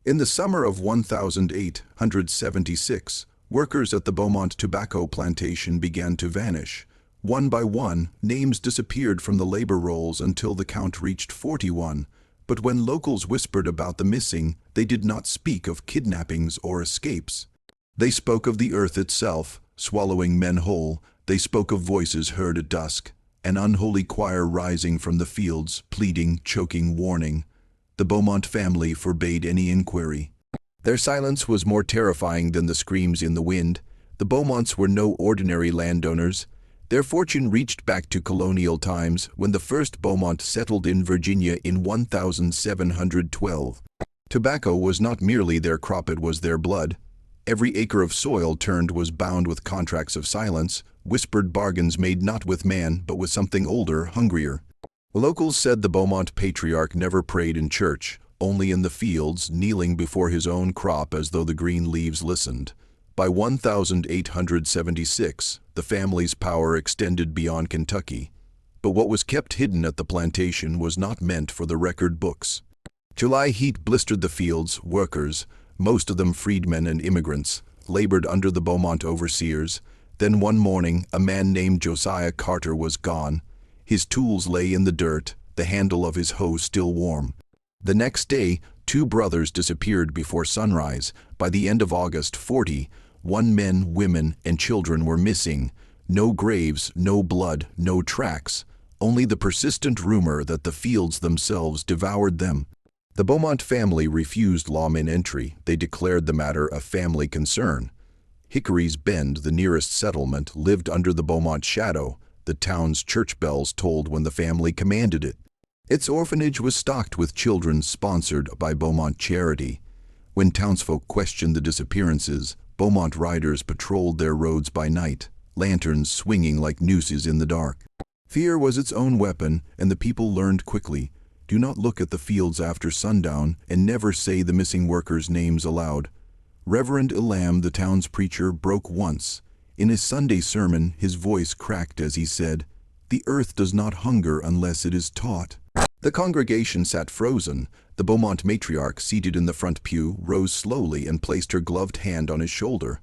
In the summer of 1876, workers at the Beaumont tobacco plantation began to vanish. One by one, names disappeared from the labor rolls until the count reached 41. But when locals whispered about the missing, they did not speak of kidnappings or escapes. They spoke of the earth itself, swallowing men whole. They spoke of voices heard at dusk, an unholy choir rising from the fields, pleading, choking, warning. The Beaumont family forbade any inquiry. Their silence was more terrifying than the screams in the wind. The Beaumonts were no ordinary landowners. Their fortune reached back to colonial times when the first Beaumont settled in Virginia in 1712. Tobacco was not merely their crop, it was their blood. Every acre of soil turned was bound with contracts of silence, whispered bargains made not with man but with something older, hungrier. Locals said the Beaumont patriarch never prayed in church, only in the fields, kneeling before his own crop as though the green leaves listened. By 1876, the family's power extended beyond Kentucky. But what was kept hidden at the plantation was not meant for the record books. July heat blistered the fields. Workers, most of them freedmen and immigrants, labored under the Beaumont overseers. Then one morning, a man named Josiah Carter was gone. His tools lay in the dirt, the handle of his hoe still warm. The next day, 2 brothers disappeared before sunrise. By the end of August, 41 men, women, and children were missing. No graves, no blood, no tracks, only the persistent rumor that the fields themselves devoured them. The Beaumont family refused lawman entry. They declared the matter a family concern. Hickory's Bend, the nearest settlement, lived under the Beaumont shadow. The town's church bells tolled when the family commanded it. Its orphanage was stocked with children sponsored by Beaumont charity. When townsfolk questioned the disappearances, Beaumont riders patrolled their roads by night, lanterns swinging like nooses in the dark. Fear was its own weapon, and the people learned quickly. Do not look at the fields after sundown, and never say the missing workers' names aloud. Reverend Elam, the town's preacher, broke once. In his Sunday sermon, his voice cracked as he said, "The earth does not hunger unless it is taught." The congregation sat frozen. The Beaumont matriarch, seated in the front pew, rose slowly and placed her gloved hand on his shoulder.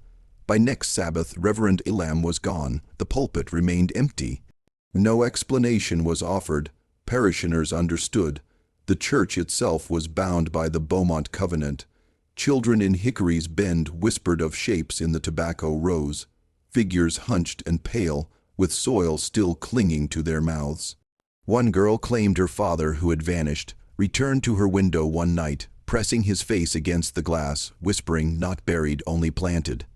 By next Sabbath, Reverend Elam was gone. The pulpit remained empty. No explanation was offered. Parishioners understood. The church itself was bound by the Beaumont covenant. Children in Hickory's Bend whispered of shapes in the tobacco rows, figures hunched and pale, with soil still clinging to their mouths. One girl claimed her father, who had vanished, returned to her window one night, pressing his face against the glass, whispering, "Not buried, only planted."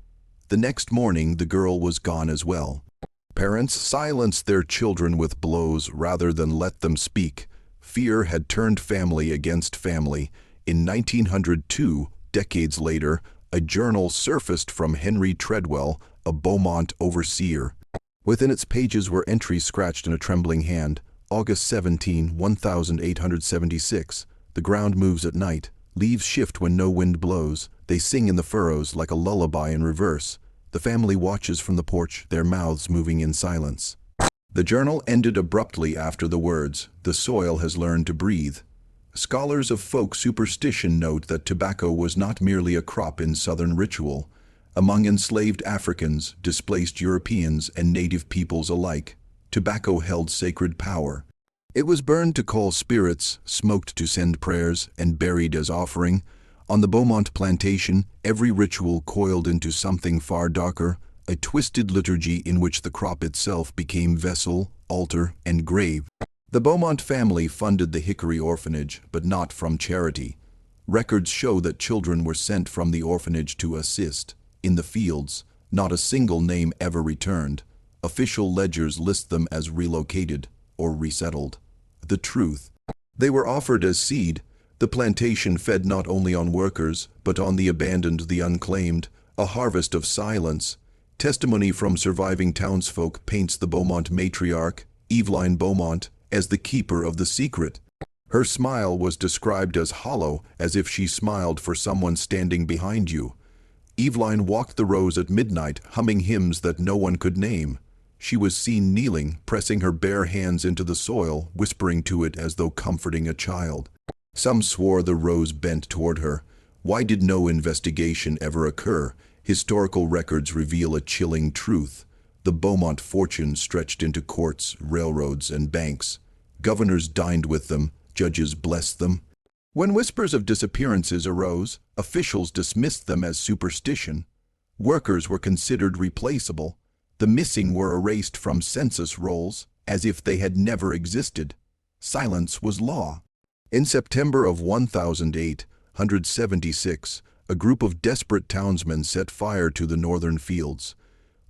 The next morning, the girl was gone as well. Parents silenced their children with blows rather than let them speak. Fear had turned family against family. In 1902, decades later, a journal surfaced from Henry Treadwell, a Beaumont overseer. Within its pages were entries scratched in a trembling hand. August 17, 1876. The ground moves at night. Leaves shift when no wind blows. They sing in the furrows like a lullaby in reverse. The family watches from the porch, their mouths moving in silence. The journal ended abruptly after the words, "The soil has learned to breathe." Scholars of folk superstition note that tobacco was not merely a crop in Southern ritual. Among enslaved Africans, displaced Europeans, and native peoples alike, tobacco held sacred power. It was burned to call spirits, smoked to send prayers, and buried as offering. On the Beaumont plantation, every ritual coiled into something far darker, a twisted liturgy in which the crop itself became vessel, altar, and grave. The Beaumont family funded the Hickory orphanage, but not from charity. Records show that children were sent from the orphanage to assist. In the fields, not a single name ever returned. Official ledgers list them as relocated or resettled. The truth. They were offered as seed. The plantation fed not only on workers, but on the abandoned, the unclaimed, a harvest of silence. Testimony from surviving townsfolk paints the Beaumont matriarch, Evelyn Beaumont, as the keeper of the secret. Her smile was described as hollow, as if she smiled for someone standing behind you. Evelyn walked the rows at midnight, humming hymns that no one could name. She was seen kneeling, pressing her bare hands into the soil, whispering to it as though comforting a child. Some swore the rows bent toward her. Why did no investigation ever occur? Historical records reveal a chilling truth. The Beaumont fortune stretched into courts, railroads, and banks. Governors dined with them, judges blessed them. When whispers of disappearances arose, officials dismissed them as superstition. Workers were considered replaceable. The missing were erased from census rolls as if they had never existed. Silence was law. In September of 1876, a group of desperate townsmen set fire to the northern fields.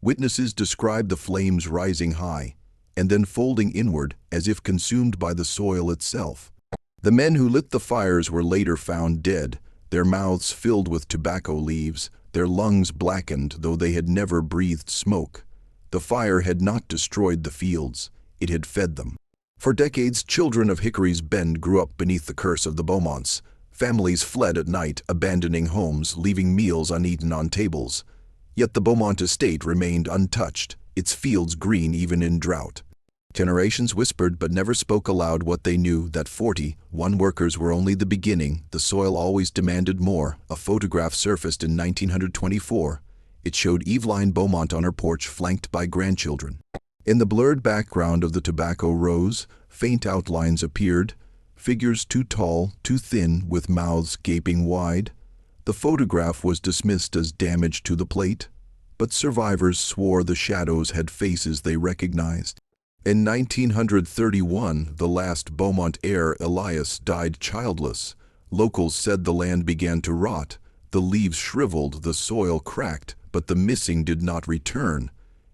Witnesses described the flames rising high and then folding inward as if consumed by the soil itself. The men who lit the fires were later found dead, their mouths filled with tobacco leaves, their lungs blackened though they had never breathed smoke. The fire had not destroyed the fields, it had fed them. For decades, children of Hickory's Bend grew up beneath the curse of the Beaumonts. Families fled at night, abandoning homes, leaving meals uneaten on tables. Yet the Beaumont estate remained untouched, its fields green even in drought. Generations whispered but never spoke aloud what they knew, that 41 workers were only the beginning. The soil always demanded more. A photograph surfaced in 1924. It showed Eveline Beaumont on her porch flanked by grandchildren. In the blurred background of the tobacco rows, faint outlines appeared, figures too tall, too thin, with mouths gaping wide. The photograph was dismissed as damage to the plate, but survivors swore the shadows had faces they recognized. In 1931, the last Beaumont heir, Elias, died childless. Locals said the land began to rot. The leaves shriveled, the soil cracked, but the missing did not return.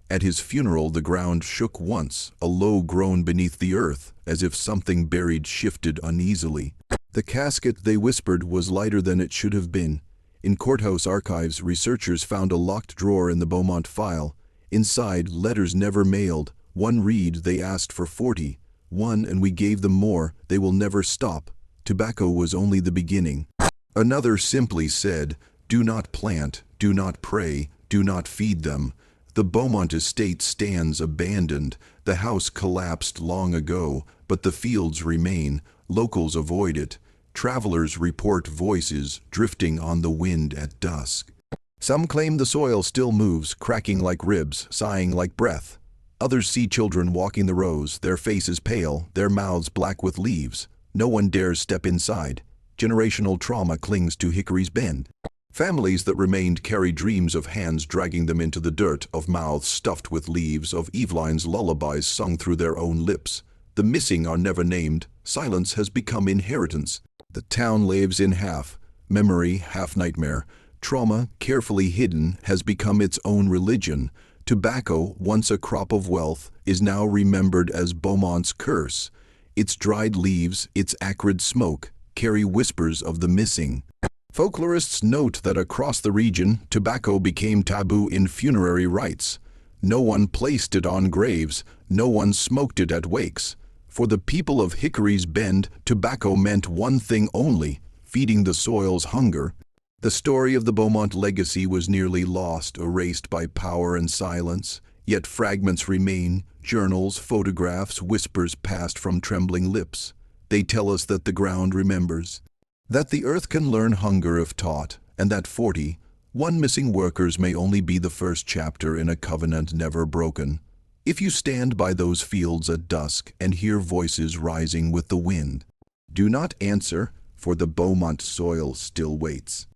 At his funeral, the ground shook once, a low groan beneath the earth, as if something buried shifted uneasily. The casket, they whispered, was lighter than it should have been. In courthouse archives, researchers found a locked drawer in the Beaumont file. Inside, letters never mailed. One read, they asked for 41, and we gave them more. They will never stop. Tobacco was only the beginning. Another simply said, do not plant, do not pray, do not feed them. The Beaumont estate stands abandoned. The house collapsed long ago, but the fields remain. Locals avoid it. Travelers report voices drifting on the wind at dusk. Some claim the soil still moves, cracking like ribs, sighing like breath. Others see children walking the rows, their faces pale, their mouths black with leaves. No one dares step inside. Generational trauma clings to Hickory's Bend. Families that remained carry dreams of hands dragging them into the dirt, of mouths stuffed with leaves, of Eveline's lullabies sung through their own lips. The missing are never named. Silence has become inheritance. The town lives in half memory, half nightmare. Trauma, carefully hidden, has become its own religion. Tobacco, once a crop of wealth, is now remembered as Beaumont's curse. Its dried leaves, its acrid smoke, carry whispers of the missing. Folklorists note that across the region, tobacco became taboo in funerary rites. No one placed it on graves, no one smoked it at wakes. For the people of Hickory's Bend, tobacco meant one thing only, feeding the soil's hunger. The story of the Beaumont legacy was nearly lost, erased by power and silence. Yet fragments remain, journals, photographs, whispers passed from trembling lips. They tell us that the ground remembers, that the earth can learn hunger if taught, and that 41 missing workers may only be the first chapter in a covenant never broken. If you stand by those fields at dusk and hear voices rising with the wind, do not answer, for the Beaumont soil still waits.